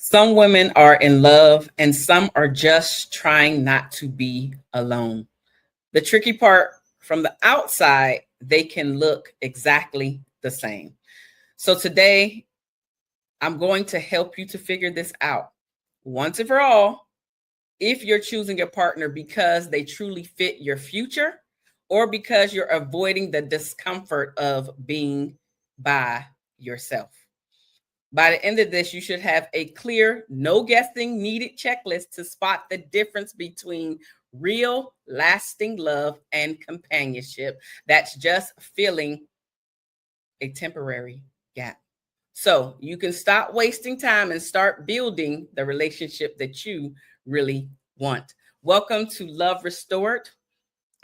Some women are in love and some are just trying not to be alone. The tricky part, from the outside, they can look exactly the same. So today, I'm going to help you to figure this out once and for all. If you're choosing a partner because they truly fit your future or because you're avoiding the discomfort of being by yourself. By the end of this, you should have a clear, no guessing needed checklist to spot the difference between real, lasting love and companionship that's just filling a temporary gap. So you can stop wasting time and start building the relationship that you really want. Welcome to Love Restored.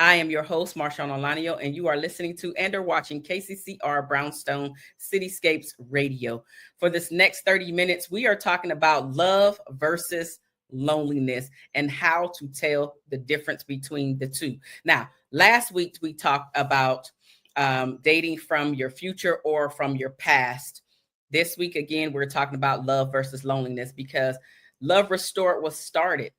I am your host, Marshaun Olanyan, and you are listening to and or watching KCCR Brownstone Cityscapes Radio. For this next 30 minutes, we are talking about love versus loneliness and how to tell the difference between the two. Now, last week we talked about dating from your future or from your past. This week, again, we're talking about love versus loneliness because Love Restored was started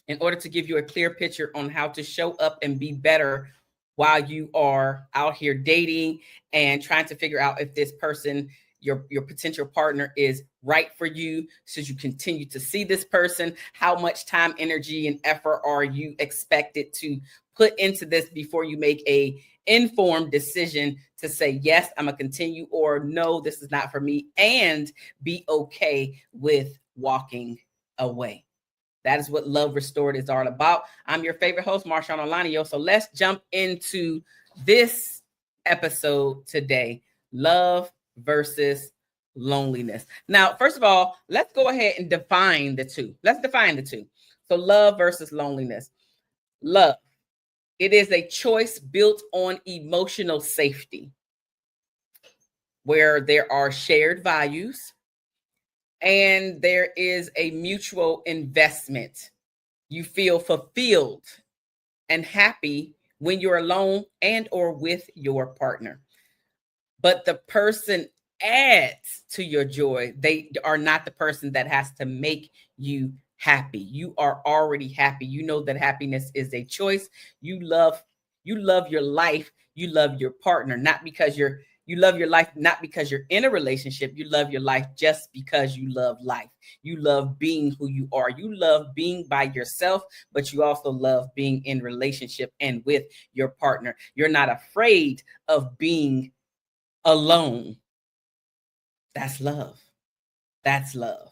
in order to give you a clear picture on how to show up and be better while you are out here dating and trying to figure out if this person, your potential partner, is right for you. So you continue to see this person, how much time, energy, and effort are you expected to put into this before you make a informed decision to say, yes, I'm gonna continue, or no, this is not for me, and be okay with walking away. That is what Love Restored is all about. I'm your favorite host, Marshaun Olanyan. So let's jump into this episode today, love versus loneliness. Now, first of all, let's go ahead and define the two. Let's define the two. So love versus loneliness. Love, it is a choice built on emotional safety, where there are shared values, and there is a mutual investment. You feel fulfilled and happy when you're alone and or with your partner. But the person adds to your joy. They are not the person that has to make you happy. You are already happy. You know that happiness is a choice. You love your life. You love your partner, not because you love your life, not because you're in a relationship. You love your life just because you love life. You love being who you are. You love being by yourself, but you also love being in relationship and with your partner. You're not afraid of being alone. That's love. That's love.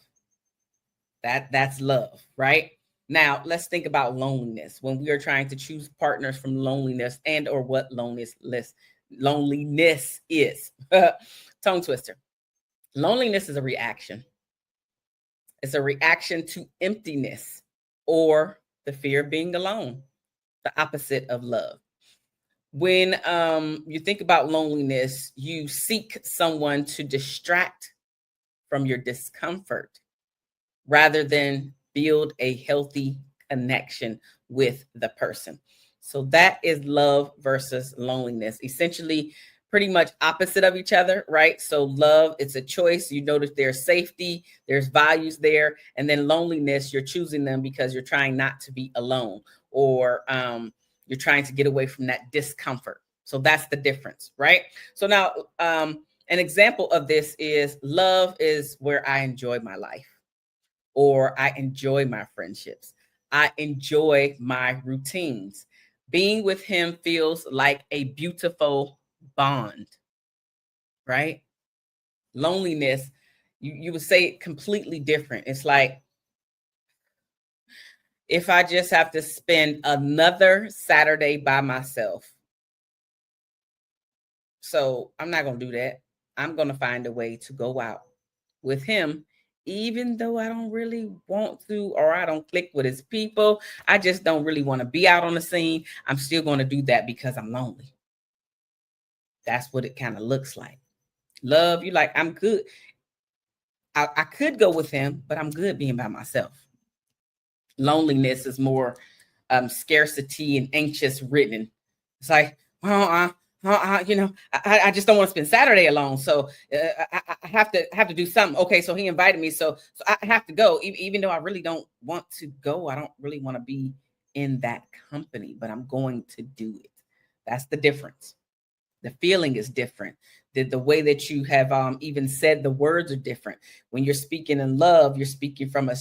That's love, right? Now, let's think about loneliness when we are trying to choose partners from loneliness and or what loneliness is. Tongue twister. Loneliness is a reaction. It's a reaction to emptiness or the fear of being alone, the opposite of love. When you think about loneliness, you seek someone to distract from your discomfort rather than build a healthy connection with the person. So that is love versus loneliness. Essentially, pretty much opposite of each other, right? So love, it's a choice. You notice there's safety, there's values there. And then loneliness, you're choosing them because you're trying not to be alone, or you're trying to get away from that discomfort. So that's the difference, right? So now, an example of this is love is where I enjoy my life, or I enjoy my friendships. I enjoy my routines. Being with him feels like a beautiful bond, right? Loneliness, you would say it completely different. It's like, if I just have to spend another Saturday by myself. So I'm not going to do that. I'm going to find a way to go out with him, even though I don't really want to, or I don't click with his people. I just don't really want to be out on the scene. I'm still going to do that because I'm lonely. That's what it kind of looks like. Love, you like, I'm good. I could go with him, but I'm good being by myself. Loneliness is more scarcity and anxious ridden. It's like, well, I just don't want to spend Saturday alone. So I have to do something. Okay, so he invited me, so I have to go, even though I really don't want to go. I don't really want to be in that company, but I'm going to do it. That's the difference. The feeling is different. The way that you have even said the words are different. When you're speaking in love, you're speaking from a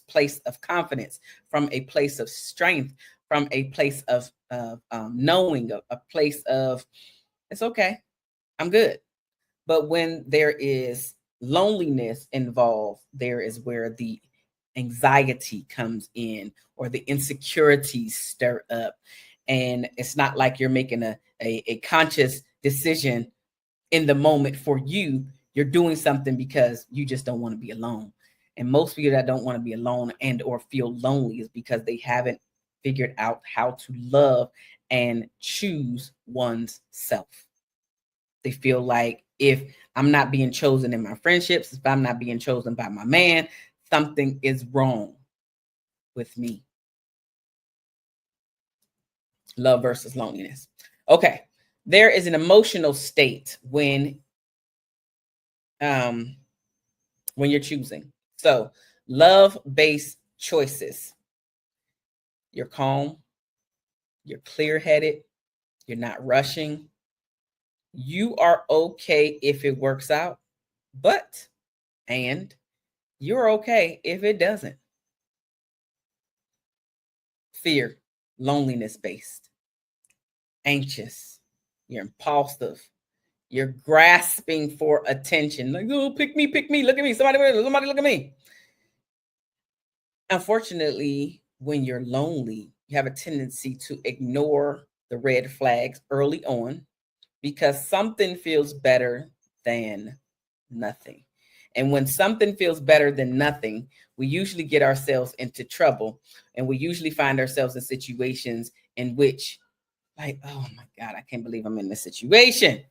place of confidence, from a place of strength, from a place of knowing, a place of, it's okay, I'm good. But when there is loneliness involved, there is where the anxiety comes in, or the insecurities stir up. And it's not like you're making a conscious decision in the moment for you. You're doing something because you just don't want to be alone. And most people that don't want to be alone and or feel lonely is because they haven't figured out how to love and choose one's self. They feel like if I'm not being chosen in my friendships, if I'm not being chosen by my man, something is wrong with me. Love versus loneliness. Okay. There is an emotional state when you're choosing. So, love-based choices. You're calm, you're clear-headed, you're not rushing. You are okay if it works out, and you're okay if it doesn't. Fear, loneliness based, anxious, you're impulsive, you're grasping for attention. Like, oh, pick me, look at me, somebody look at me. Unfortunately, when you're lonely, you have a tendency to ignore the red flags early on because something feels better than nothing. And when something feels better than nothing, we usually get ourselves into trouble, and we usually find ourselves in situations in which, like, oh my God, I can't believe I'm in this situation.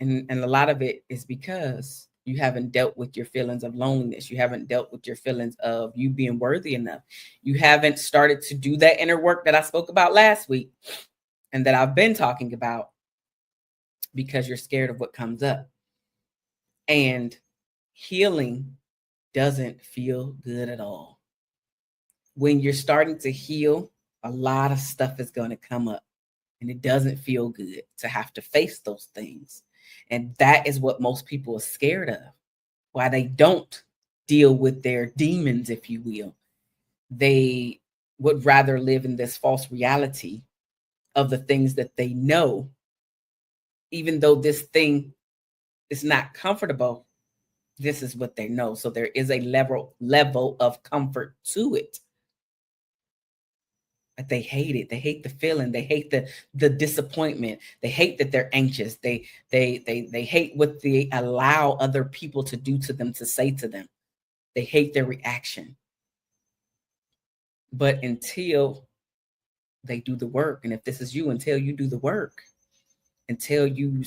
And a lot of it is because you haven't dealt with your feelings of loneliness. You haven't dealt with your feelings of you being worthy enough. You haven't started to do that inner work that I spoke about last week and that I've been talking about, because you're scared of what comes up. And healing doesn't feel good at all. When you're starting to heal, a lot of stuff is going to come up, and it doesn't feel good to have to face those things. And that is what most people are scared of, why they don't deal with their demons, if you will. They would rather live in this false reality of the things that they know, even though this thing is not comfortable. This is what they know. So there is a level of comfort to it. But they hate it. They hate the feeling. They hate the disappointment. They hate that they're anxious. They hate what they allow other people to do to them, to say to them. They hate their reaction. But until they do the work, and if this is you, until you do the work, until you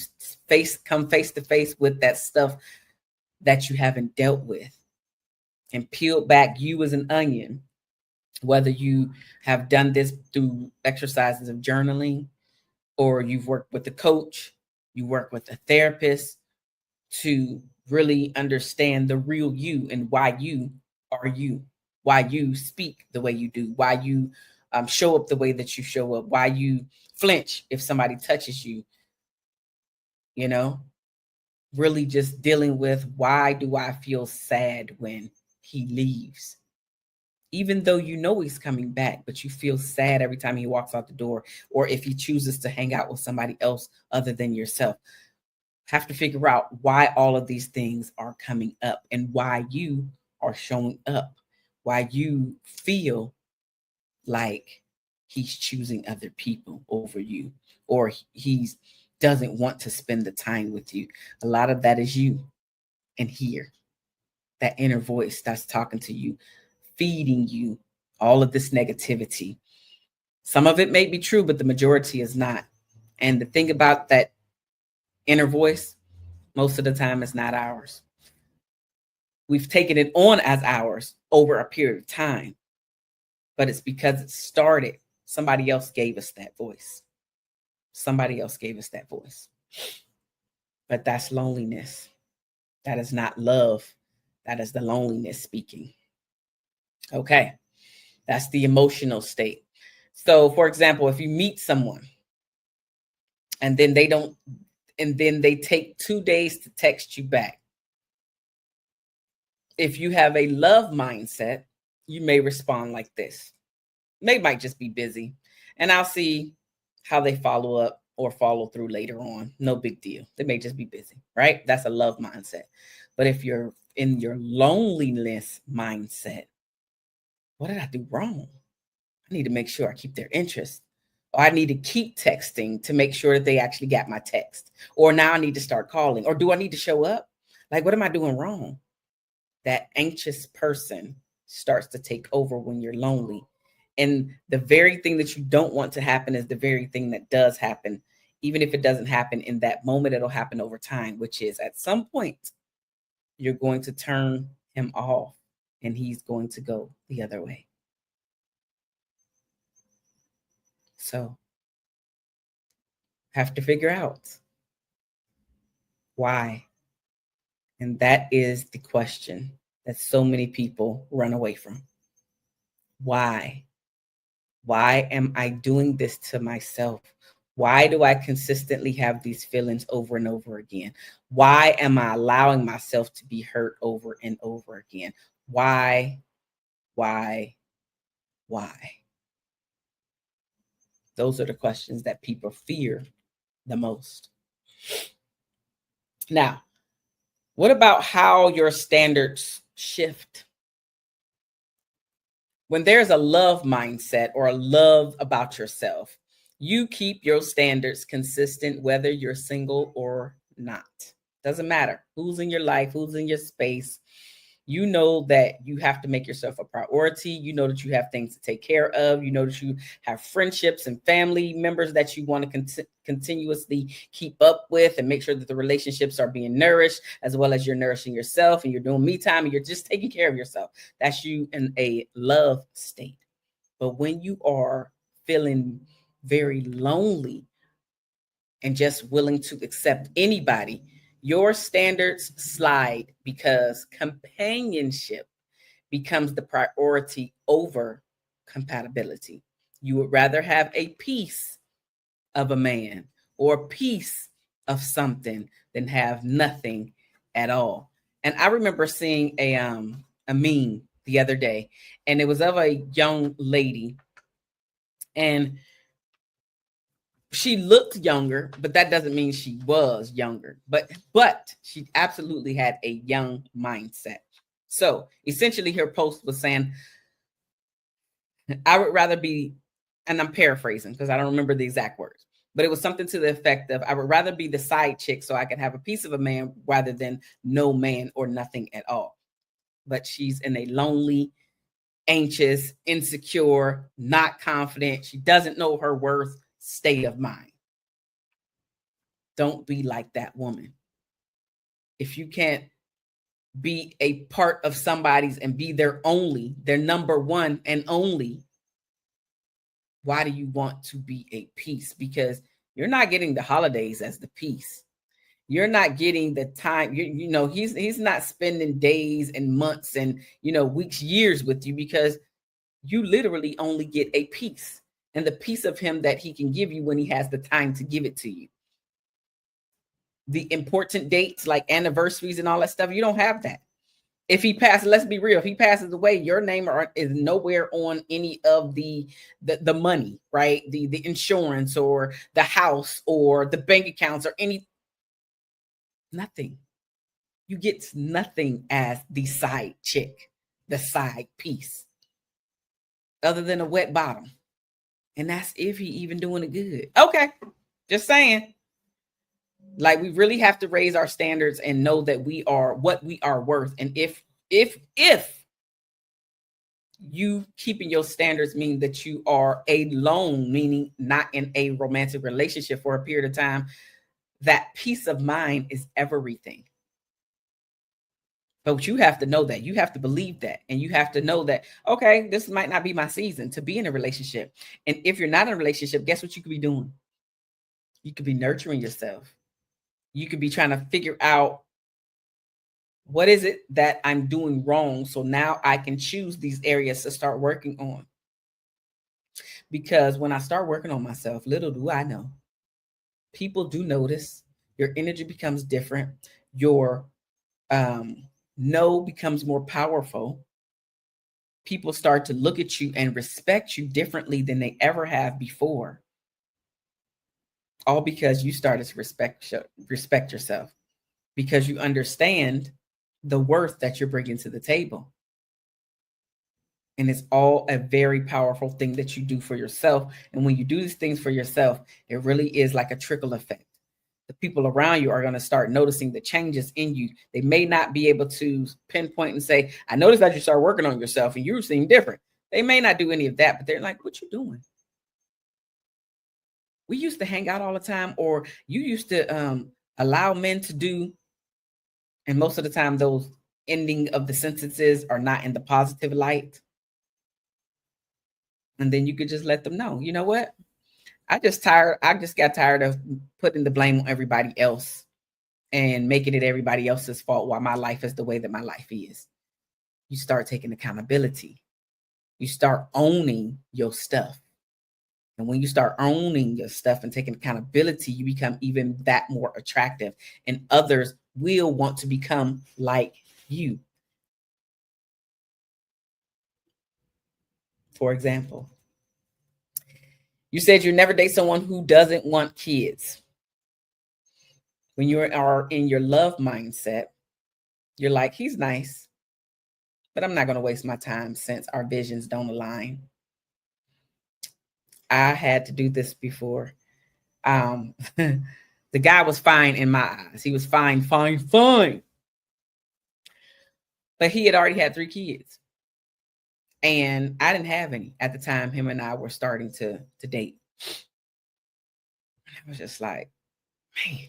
come face to face with that stuff that you haven't dealt with and peel back you as an onion, whether you have done this through exercises of journaling, or you've worked with a coach, you work with a therapist, to really understand the real you and why you are you, why you speak the way you do, why you show up the way that you show up, why you flinch if somebody touches you, really just dealing with, why do I feel sad when he leaves? Even though you know he's coming back, but you feel sad every time he walks out the door, or if he chooses to hang out with somebody else other than yourself. Have to figure out why all of these things are coming up and why you are showing up, why you feel like he's choosing other people over you, or he doesn't want to spend the time with you. A lot of that is you. And here, that inner voice that's talking to you, feeding you all of this negativity. Some of it may be true, but the majority is not. And the thing about that inner voice, most of the time it's not ours. We've taken it on as ours over a period of time, but it's because it started. Somebody else gave us that voice. Somebody else gave us that voice. But that's loneliness. That is not love. That is the loneliness speaking. Okay. That's the emotional state. So, for example, if you meet someone and then they take 2 days to text you back. If you have a love mindset, you may respond like this. They might just be busy, and I'll see how they follow up or follow through later on. No big deal. They may just be busy, right? That's a love mindset. But if you're in your loneliness mindset, what did I do wrong? I need to make sure I keep their interest. Or I need to keep texting to make sure that they actually got my text. Or now I need to start calling. Or do I need to show up? Like, what am I doing wrong? That anxious person starts to take over when you're lonely. And the very thing that you don't want to happen is the very thing that does happen. Even if it doesn't happen in that moment, it'll happen over time, which is at some point, you're going to turn him off and he's going to go the other way. So, have to figure out why. And that is the question that so many people run away from. Why? Why am I doing this to myself? Why do I consistently have these feelings over and over again? Why am I allowing myself to be hurt over and over again? Why? Those are the questions that people fear the most. Now, what about how your standards shift? When there's a love mindset or a love about yourself, you keep your standards consistent whether you're single or not. Doesn't matter who's in your life, who's in your space. You know that you have to make yourself a priority. You know that you have things to take care of. You know that you have friendships and family members that you want to continuously keep up with and make sure that the relationships are being nourished, as well as you're nourishing yourself and you're doing me time and you're just taking care of yourself. That's you in a love state. But when you are feeling very lonely and just willing to accept anybody, your standards slide because companionship becomes the priority over compatibility. You would rather have a piece of a man or a piece of something than have nothing at all. And I remember seeing a meme the other day, and it was of a young lady, and she looked younger, but that doesn't mean she was younger. But she absolutely had a young mindset. So essentially her post was saying, I would rather be, and I'm paraphrasing because I don't remember the exact words, but it was something to the effect of, I would rather be the side chick so I can have a piece of a man rather than no man or nothing at all. But she's in a lonely, anxious, insecure, not confident, she doesn't know her worth state of mind. Don't be like that woman. If you can't be a part of somebody's and be their number one and only, why do you want to be a piece? Because you're not getting the holidays as the piece. You're not getting the time. He's not spending days and months and weeks, years with you, because you literally only get a piece, and the piece of him that he can give you when he has the time to give it to you. The important dates like anniversaries and all that stuff, you don't have that. If he passes, let's be real, if he passes away, your name is nowhere on any of the money, right? The insurance or the house or the bank accounts or nothing. You get nothing as the side chick, the side piece, other than a wet bottom. And that's if he even doing it good. Okay, just saying. Like, we really have to raise our standards and know that we are what we are worth. And if you keeping your standards mean that you are alone, meaning not in a romantic relationship for a period of time, that peace of mind is everything. But you have to know that. You have to believe that. And you have to know that, okay, this might not be my season to be in a relationship. And if you're not in a relationship, guess what you could be doing? You could be nurturing yourself. You could be trying to figure out, what is it that I'm doing wrong? So now I can choose these areas to start working on. Because when I start working on myself, little do I know, people do notice. Your energy becomes different. Your no becomes more powerful. People start to look at you and respect you differently than they ever have before. All because you started to respect yourself, because you understand the worth that you're bringing to the table. And it's all a very powerful thing that you do for yourself. And when you do these things for yourself, it really is like a trickle effect. The people around you are going to start noticing the changes in you. They may not be able to pinpoint and say, I noticed that you start working on yourself and you seem different. They may not do any of that, but they're like, what you doing? We used to hang out all the time, or you used to allow men to do. And most of the time, those ending of the sentences are not in the positive light. And then you could just let them know, you know what? I just got tired of putting the blame on everybody else and making it everybody else's fault while my life is the way that my life is. You start taking accountability. You start owning your stuff. And when you start owning your stuff and taking accountability, you become even that more attractive. And others will want to become like you. For example, you said you never date someone who doesn't want kids. When you are in your love mindset, you're like, he's nice, but I'm not going to waste my time since our visions don't align. I had to do this before. The guy was fine in my eyes. He was fine. But he had already had 3 kids. And I didn't have any at the time. Him and I were starting to date. I was just like, man,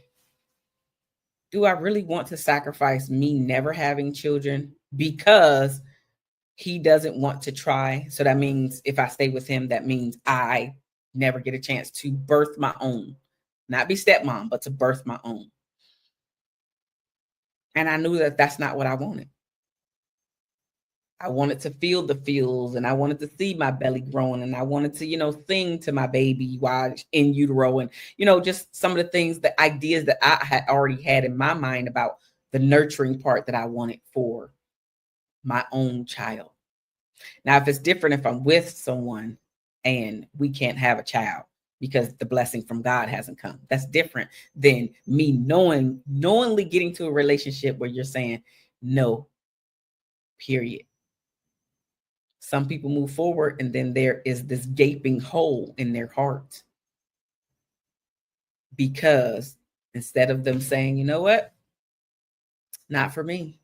do I really want to sacrifice me never having children because he doesn't want to try? So that means if I stay with him, that means I never get a chance to birth my own, not be stepmom, but to birth my own. And I knew that that's not what I wanted. I wanted to feel the feels, and I wanted to see my belly growing, and I wanted to, sing to my baby while in utero, and, just some of the things, the ideas that I had already had in my mind about the nurturing part that I wanted for my own child. Now, if it's different, if I'm with someone and we can't have a child because the blessing from God hasn't come, that's different than me knowingly getting to a relationship where you're saying no, period. Some people move forward and then there is this gaping hole in their heart because instead of them saying, you know what, not for me,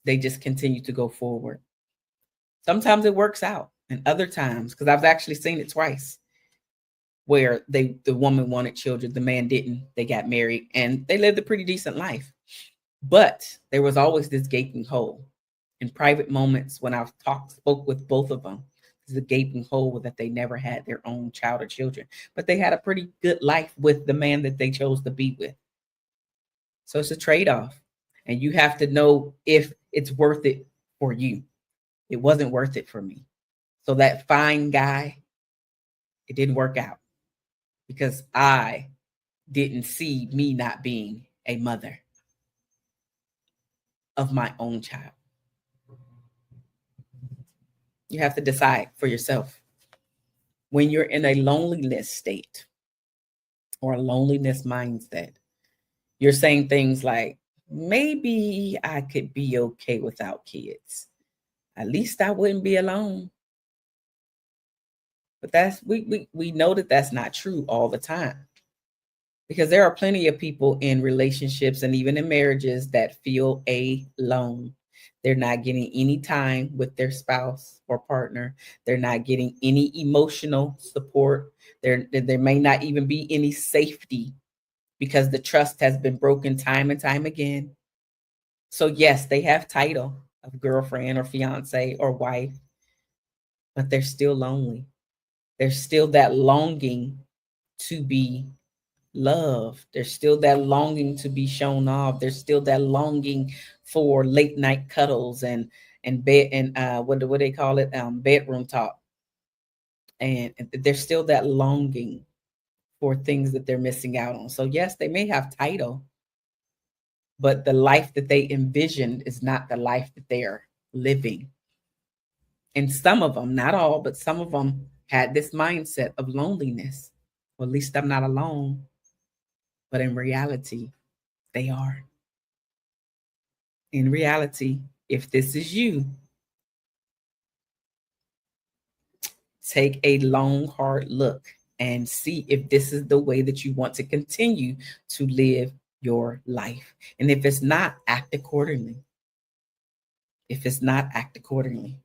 they just continue to go forward. Sometimes it works out, and other times, because I've actually seen it twice, where the woman wanted children, the man didn't. They got married and they lived a pretty decent life. But there was always this gaping hole. In private moments when I've spoke with both of them, there's a gaping hole that they never had their own child or children, but they had a pretty good life with the man that they chose to be with. So it's a trade-off, and you have to know if it's worth it for you. It wasn't worth it for me. So that fine guy, it didn't work out because I didn't see me not being a mother of my own child. You have to decide for yourself. When you're in a loneliness state or a loneliness mindset, you're saying things like, maybe I could be okay without kids. At least I wouldn't be alone. But we know that that's not true all the time, because there are plenty of people in relationships and even in marriages that feel alone. They're not getting any time with their spouse or partner. They're not getting any emotional support. There may not even be any safety because the trust has been broken time and time again. So yes, they have title of girlfriend or fiance or wife, but they're still lonely. There's still that longing to be love. There's still that longing to be shown off. There's still that longing for late night cuddles and bed and what do they call it? Bedroom talk. And there's still that longing for things that they're missing out on. So yes, they may have title, but the life that they envisioned is not the life that they are living. And some of them, not all, but some of them had this mindset of loneliness. Well, at least I'm not alone. But in reality, they are. In reality, if this is you, take a long, hard look and see if this is the way that you want to continue to live your life. And if it's not, act accordingly. If it's not, act accordingly.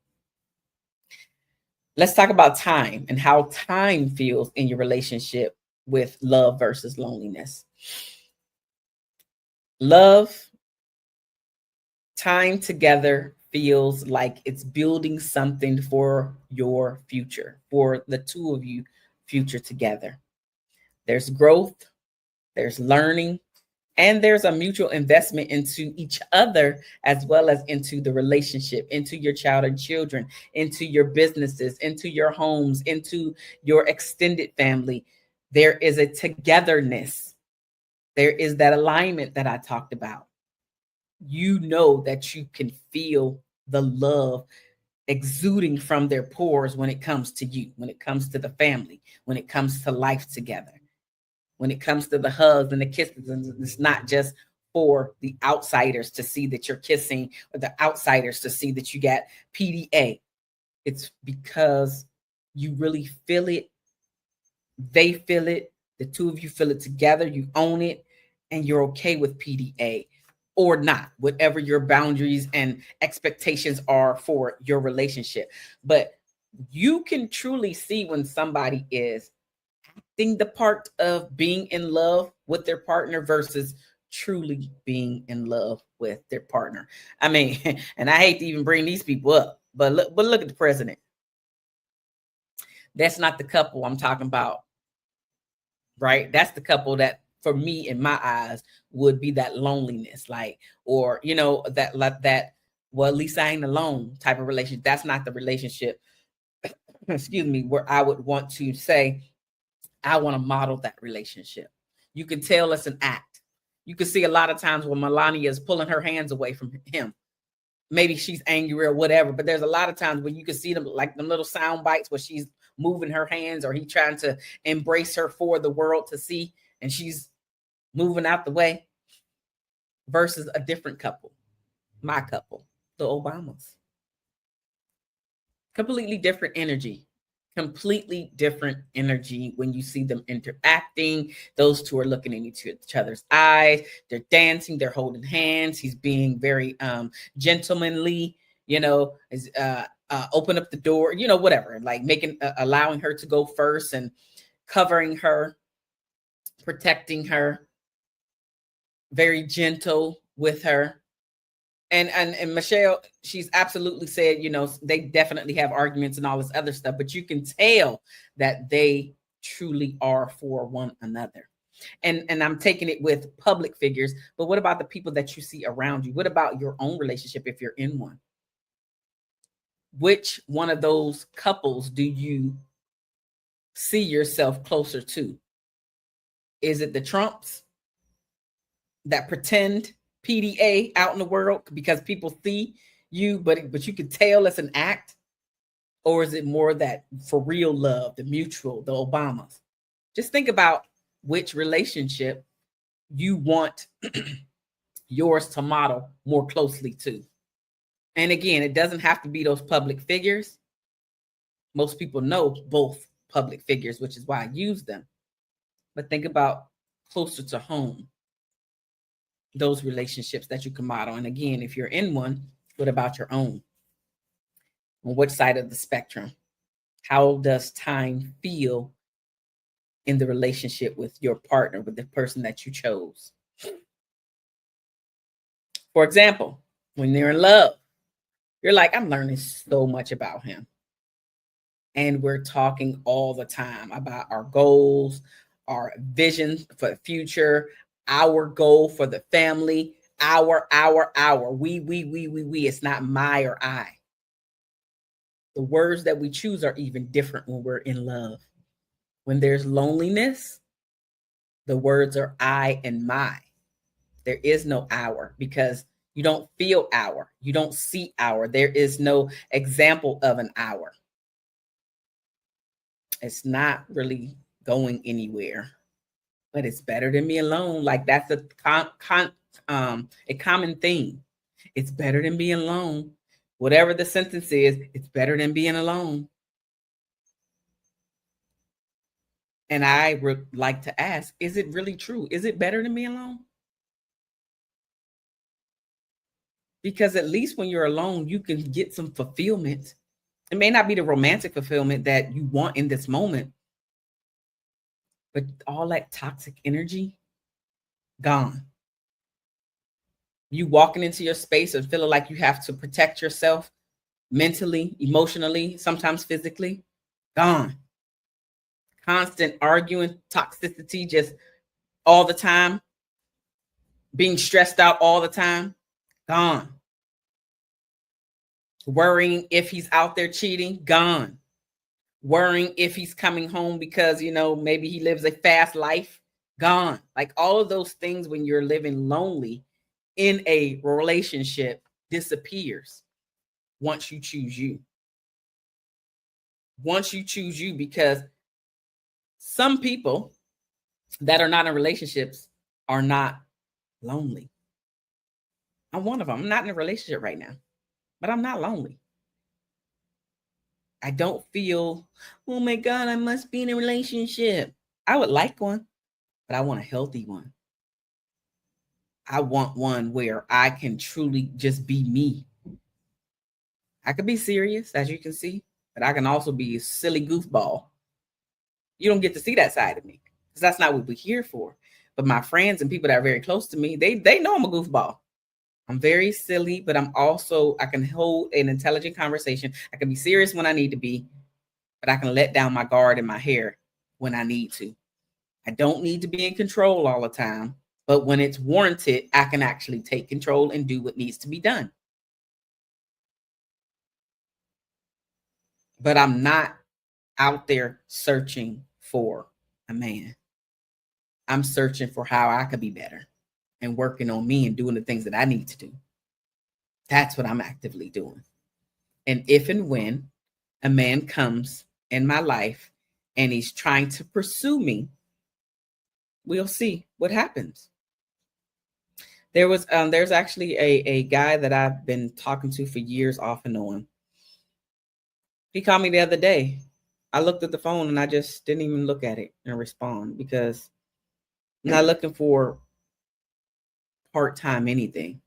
Let's talk about time and how time feels in your relationship with love versus loneliness. Love, time together feels like it's building something for your future, for the two of you future together. There's growth, there's learning, and there's a mutual investment into each other as well as into the relationship, into your child and children, into your businesses, into your homes, into your extended family. There is a togetherness. There is that alignment that I talked about. You know that you can feel the love exuding from their pores when it comes to you, when it comes to the family, when it comes to life together, when it comes to the hugs and the kisses. And it's not just for the outsiders to see that you're kissing or the outsiders to see that you got PDA. It's because you really feel it. They feel it. The two of you feel it together. You own it and you're okay with PDA or not, whatever your boundaries and expectations are for your relationship. But you can truly see when somebody is acting the part of being in love with their partner versus truly being in love with their partner. I mean, and I hate to even bring these people up, but look at the president. That's not the couple I'm talking about, right? That's the couple that for me in my eyes would be that loneliness, like, or that well, at least I ain't alone type of relationship. That's not the relationship, excuse me, where I would want to say I want to model that relationship. You can tell it's an act. You can see a lot of times when Melania is pulling her hands away from him. Maybe she's angry or whatever, but there's a lot of times when you can see them, like them little sound bites where she's moving her hands or he trying to embrace her for the world to see, and she's moving out the way, versus a different couple, my couple, the Obamas. Completely different energy. Completely different energy when you see them interacting. Those two are looking in each other's eyes. They're dancing. They're holding hands. He's being very gentlemanly. Is open up the door. Whatever. Like allowing her to go first and covering her, protecting her. Very gentle with her. And Michelle, she's absolutely said, they definitely have arguments and all this other stuff, but you can tell that they truly are for one another. And I'm taking it with public figures, but what about the people that you see around you? What about your own relationship if you're in one? Which one of those couples do you see yourself closer to? Is it the Trumps that pretend PDA out in the world because people see you, but you can tell it's an act? Or is it more that for real love, the mutual, the Obamas? Just think about which relationship you want yours to model more closely to. And again, it doesn't have to be those public figures. Most people know both public figures, which is why I use them. But think about closer to home, those relationships that you can model. And again, if you're in one, what about your own? On which side of the spectrum? How does time feel in the relationship with your partner, with the person that you chose? For example, when they're in love, you're like, I'm learning so much about him. And we're talking all the time about our goals, our vision for the future, our goal for the family, our. We. It's not my or I. The words that we choose are even different when we're in love. When there's loneliness, the words are I and my. There is no our, because you don't feel our. You don't see our. There is no example of an our. It's not really going anywhere, but it's better than me alone. Like, that's a common theme. It's better than being alone. Whatever the sentence is, it's better than being alone. And I would like to ask, is it really true? Is it better than being alone? Because at least when you're alone, you can get some fulfillment. It may not be the romantic fulfillment that you want in this moment, but all that toxic energy, gone. You walking into your space and feeling like you have to protect yourself mentally, emotionally, sometimes physically, gone. Constant arguing, toxicity, just all the time, being stressed out all the time, gone. Worrying if he's out there cheating, gone. Worrying if he's coming home because, maybe he lives a fast life, gone. Like, all of those things, when you're living lonely in a relationship, disappears once you choose you. Once you choose you, because some people that are not in relationships are not lonely. I'm one of them. I'm not in a relationship right now, but I'm not lonely. I don't feel, oh my God, I must be in a relationship. I would like one, but I want a healthy one. I want one where I can truly just be me. I could be serious, as you can see, but I can also be a silly goofball. You don't get to see that side of me, because that's not what we're here for. But my friends and people that are very close to me, they know I'm a goofball. I'm very silly, but I can hold an intelligent conversation. I can be serious when I need to be, but I can let down my guard and my hair when I need to. I don't need to be in control all the time, but when it's warranted, I can actually take control and do what needs to be done. But I'm not out there searching for a man. I'm searching for how I could be better and working on me and doing the things that I need to do. That's what I'm actively doing. And if and when a man comes in my life and he's trying to pursue me, we'll see what happens. There's actually a guy that I've been talking to for years, off and on. He called me the other day. I looked at the phone and I just didn't even look at it and respond, because I'm not looking for part-time anything.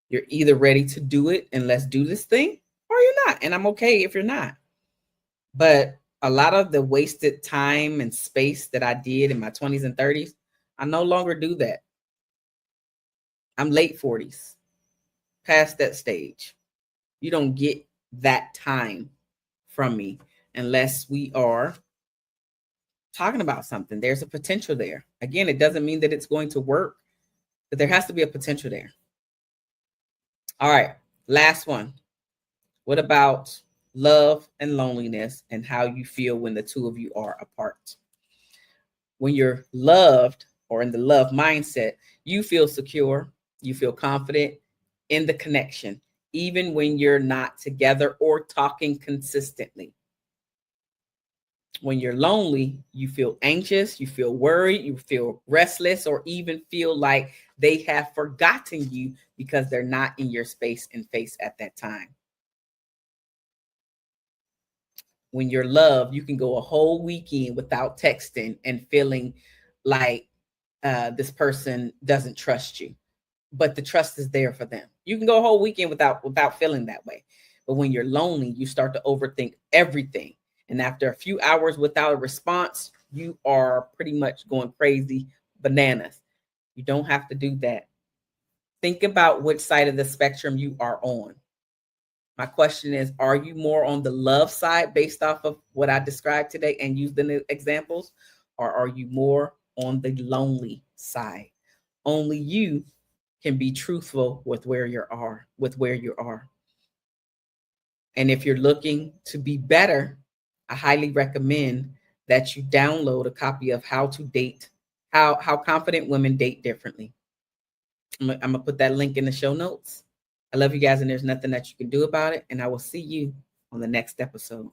You're either ready to do it and let's do this thing, or you're not. And I'm okay if you're not. But a lot of the wasted time and space that I did in my 20s and 30s, I no longer do that. I'm late 40s, past that stage. You don't get that time from me unless we are talking about something. There's a potential there. Again, it doesn't mean that it's going to work, but there has to be a potential there. All right, last one. What about love and loneliness, and how you feel when the two of you are apart? When you're loved, or in the love mindset, you feel secure, you feel confident in the connection, even when you're not together or talking consistently. When you're lonely, you feel anxious, you feel worried, you feel restless, or even feel like they have forgotten you because they're not in your space and face at that time. When you're loved, you can go a whole weekend without texting and feeling like this person doesn't trust you, but the trust is there for them. You can go a whole weekend without feeling that way. But when you're lonely, you start to overthink everything. And after a few hours without a response, you are pretty much going crazy bananas. You don't have to do that. Think about which side of the spectrum you are on. My question is, are you more on the love side based off of what I described today and used in the examples? or are you more on the lonely side? Only you can be truthful with where you are. And if you're looking to be better, I highly recommend that you download a copy of How to Date, How Confident Women Date Differently. I'm gonna put that link in the show notes. I love you guys, and there's nothing that you can do about it. And I will see you on the next episode.